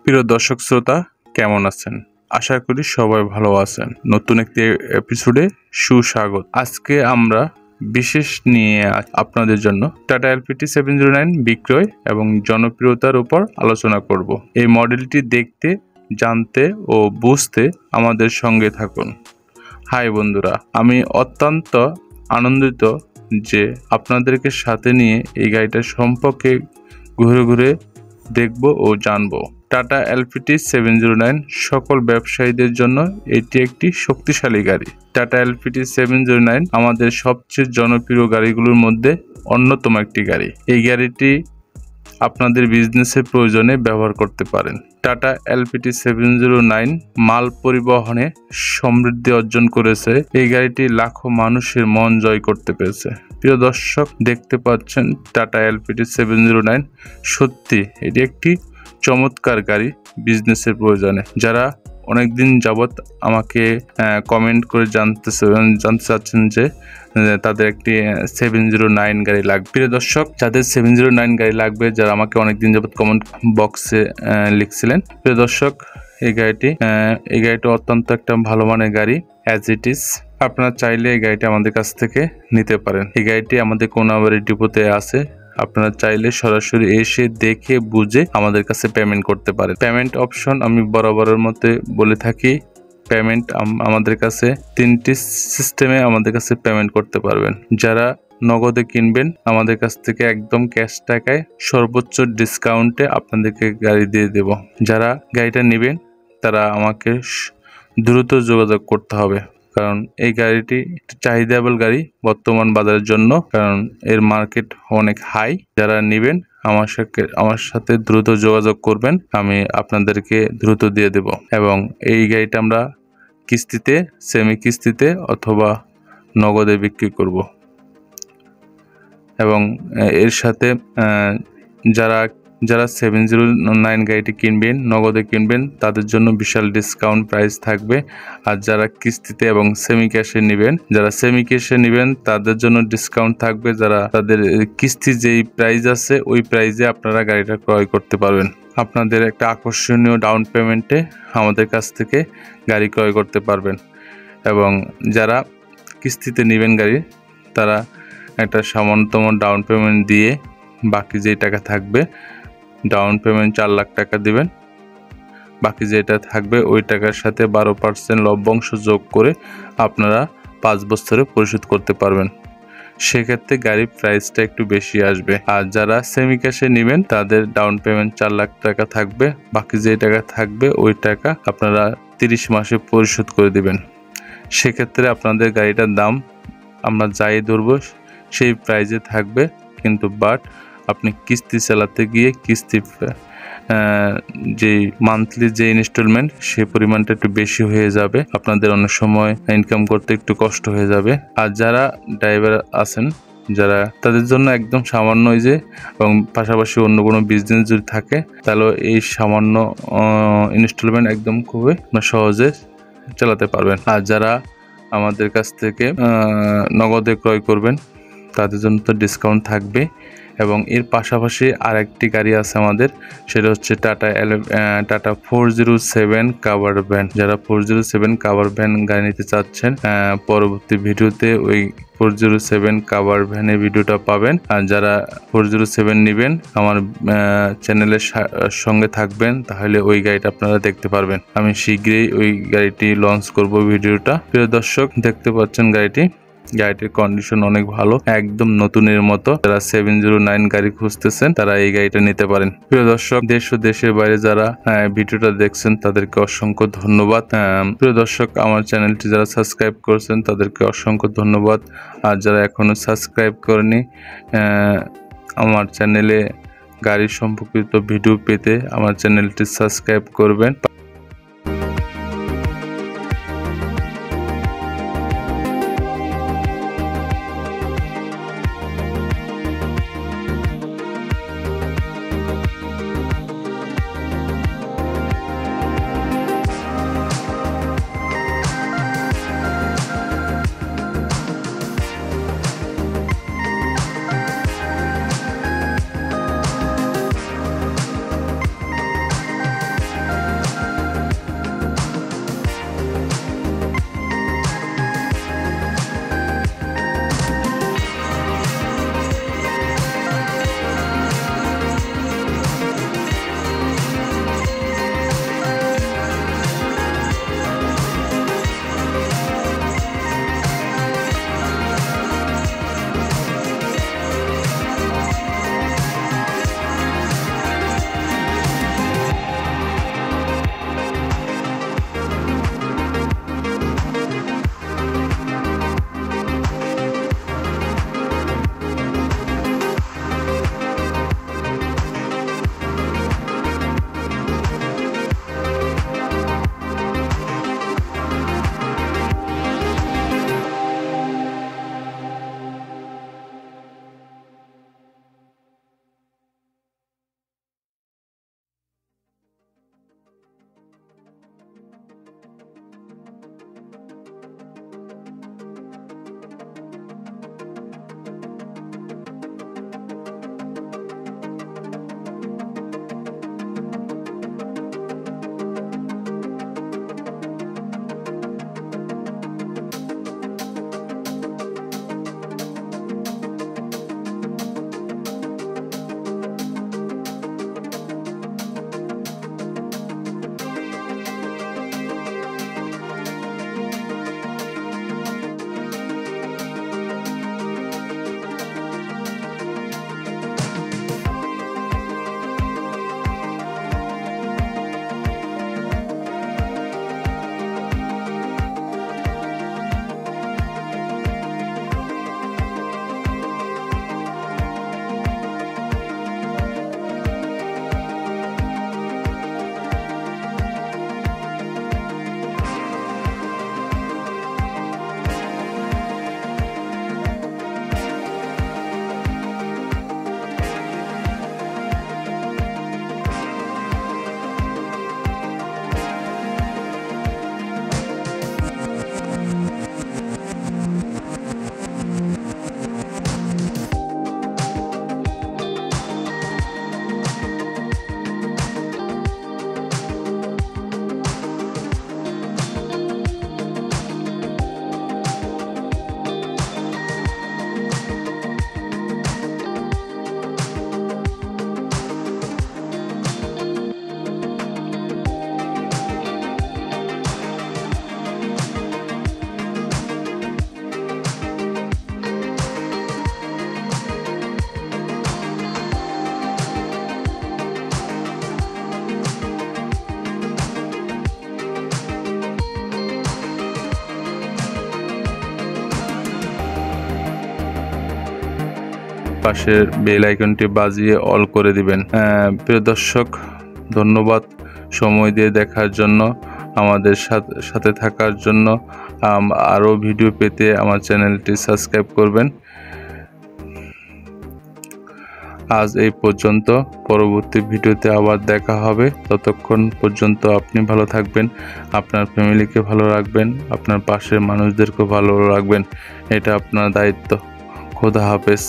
প্রিয় দর্শক শ্রোতা, কেমন আছেন? আশা করি সবাই ভালো আছেন। নতুন একটি এপিসোডে সুস্বাগত। আজকে আমরা বিশেষ নিয়ে আপনাদের জন্য টাটা এলপিটি 709 বিক্রয় এবং জনপ্রিয়তার উপর আলোচনা করব। এই মডেলটি দেখতে, জানতে ও বুঝতে আমাদের সঙ্গে থাকুন। হাই বন্ধুরা, আমি অত্যন্ত আনন্দিত যে আপনাদেরকে সাথে নিয়ে এই গাড়িটা সম্পর্কে ঘুরে ঘুরে দেখব ও জানব। টাটা এলপিটি 709 সকল ব্যবসায়ীদের জন্য এটি একটি শক্তিশালী গাড়ি। টাটা এলপিটি 709 আমাদের সবচেয়ে জনপ্রিয় গাড়িগুলোর মধ্যে অন্যতম একটি গাড়ি। এই গাড়িটি আপনাদের বিজনেসের প্রয়োজনে ব্যবহার করতে পারেন। টাটা এলপিটি 709 মাল পরিবহনে সমৃদ্ধি অর্জন করেছে। এই গাড়িটি লাখো মানুষের মন জয় করতে পেরেছে। প্রিয় দর্শক, দেখতে পাচ্ছেন টাটা এলপিটি 709 সত্যি এটি একটি চমৎকার গাড়ি বিজনেসের প্রয়োজনে। যারা অনেকদিন যাবৎ আমাকে কমেন্ট করে জানতে চাচ্ছেন যে তাদের একটি 709 গাড়ি লাগবে। প্রিয় দর্শক, যাদের 709 গাড়ি লাগবে, যারা আমাকে অনেকদিন যাবৎ কমেন্ট বক্সে লিখছিলেন, প্রিয় দর্শক, এই গাড়িটা অত্যন্ত একটা ভালো মানের গাড়ি। অ্যাজ ইট ইজ আপনারা চাইলে এই গাড়িটি আমাদের কাছ থেকে নিতে পারেন। এই গাড়িটি আমাদের কোনাবাড়ি ডিপোতে আছে। আপনারা চাইলে সরাসরি এসে দেখে বুঝে আমাদের কাছে পেমেন্ট করতে পারেন। পেমেন্ট অপশন আমি বরাবরের মতো বলে থাকি, পেমেন্ট আমাদের কাছে 3টি সিস্টেমে আমাদের কাছে পেমেন্ট করতে পারবেন। যারা নগদে কিনবেন আমাদের কাছ থেকে একদম ক্যাশ টাকায় সর্বোচ্চ ডিসকাউন্টে আপনাদেরকে গাড়ি দিয়ে দেব। যারা গাড়িটা নেবেন তারা আমাকে দ্রুত যোগাযোগ করতে হবে, কারণ এই গাড়িটি চাহিদাবল গাড়ি বর্তমান বাজারের জন্য, কারণ এর মার্কেট অনেক হাই। যারা নেবেন আমার সাথে দ্রুত যোগাযোগ করবেন, আমি আপনাদেরকে দ্রুত দিয়ে দেব। এবং এই গাড়িটা আমরা কিস্তিতে, সেমি কিস্তিতে অথবা নগদে বিক্রি করব। এবং এর সাথে যারা 709 গাড়িটি কিনবেন, নগদে কিনবেন, তাদের জন্য বিশাল ডিসকাউন্ট প্রাইস থাকবে। আর যারা কিস্তিতে এবং সেমি ক্যাশে নেবেন, তাদের জন্য ডিসকাউন্ট থাকবে। যারা তাদের কিস্তি যেই প্রাইস আছে ওই প্রাইসে আপনারা গাড়িটা ক্রয় করতে পারবেন। আপনাদের একটা আকর্ষণীয় ডাউন পেমেন্টে আমাদের কাছ থেকে গাড়ি ক্রয় করতে পারবেন। এবং যারা কিস্তিতে নেবেন গাড়ি, তারা একটা সামান্যতম ডাউন পেমেন্ট দিয়ে বাকি যেই টাকা থাকবে, ডাউন পেমেন্ট 4 লাখ টাকা দিবেন, বাকি যেটা থাকবে ওই টাকার সাথে 12% লভ্যাংশ যোগ করে আপনারা 5 বছরে পরিশোধ করতে পারবেন। সেক্ষেত্রে গাড়ির প্রাইসটা একটু বেশি আসবে। আর যারা সেমি ক্যাশে নেবেন তাদের ডাউন পেমেন্ট 4 লাখ টাকা থাকবে, বাকি যে টাকা থাকবে ওই টাকা আপনারা 30 মাসে পরিশোধ করে দিবেন। সেক্ষেত্রে আপনাদের গাড়িটার দাম আমরা যাই ধরবো সেই প্রাইসে থাকবে, কিন্তু আপনি কিস্তি চালাতে গিয়ে যে মান্থলি যে ইনস্টলমেন্ট সেই পরিমাণটা একটু বেশি হয়ে যাবে, আপনাদের অনেক সময় ইনকাম করতে একটু কষ্ট হয়ে যাবে। আর যারা ড্রাইভার আছেন, যারা তাদের জন্য একদম সামান্য এবং পাশাপাশি অন্য কোনো বিজনেস যদি থাকে, তাহলে এই সামান্য ইনস্টলমেন্ট একদম খুবই সহজে চালাতে পারবেন। আর যারা আমাদের কাছ থেকে নগদে ক্রয় করবেন তাদের জন্য তো ডিসকাউন্ট থাকবে। এবং এর পাশাপাশি আরেকটি গাড়ি আছে আমাদের, সেটা হচ্ছে টাটা 407 কাভার ভ্যান। যারা 407 কাভার ভ্যান গাড়ি নিতে চাচ্ছেন, পরবর্তী ভিডিওতে ওই 407 কাভার ভ্যানের ভিডিওটা পাবেন। আর যারা 407 নেবেন আমার চ্যানেলের সঙ্গে থাকবেন, তাহলে ওই গাড়িটা আপনারা দেখতে পারবেন। আমি শীঘ্রই ওই গাড়িটি লঞ্চ করব ভিডিওটা। প্রিয় দর্শক, দেখতে পাচ্ছেন গাড়িটির কন্ডিশন অনেক ভালো, একদম নতুনের মতো। যারা 709 গাড়ি খুঁজতেছেন তারা এই গাড়িটা নিতে পারেন। প্রিয় দর্শক, দেশ ও দেশের বাইরে যারা ভিডিওটা দেখছেন তাদেরকে অসংখ্য ধন্যবাদ। প্রিয় দর্শক, আমার চ্যানেলটি যারা সাবস্ক্রাইব করেছেন তাদেরকে অসংখ্য ধন্যবাদ। আর যারা এখনো সাবস্ক্রাইব করেনি, আমার চ্যানেলে গাড়ি সম্পর্কিত ভিডিও পেতে আমার চ্যানেলটি সাবস্ক্রাইব করবেন। পাশের বেল আইকনটি বাজিয়ে অল করে দিবেন। প্রিয় দর্শক, ধন্যবাদ সময় দিয়ে দেখার জন্য, আমাদের সাথে থাকার জন্য। আরও ভিডিও পেতে আমার চ্যানেলটি সাবস্ক্রাইব করবেন। আজ এই পর্যন্ত, পরবর্তী ভিডিওতে আবার দেখা হবে। ততক্ষণ পর্যন্ত আপনি ভালো থাকবেন, আপনার ফ্যামিলিকে ভালো রাখবেন, আপনার পাশের মানুষদেরকে ভালো রাখবেন। এটা আপনার দায়িত্ব। খোদা হাফেজ।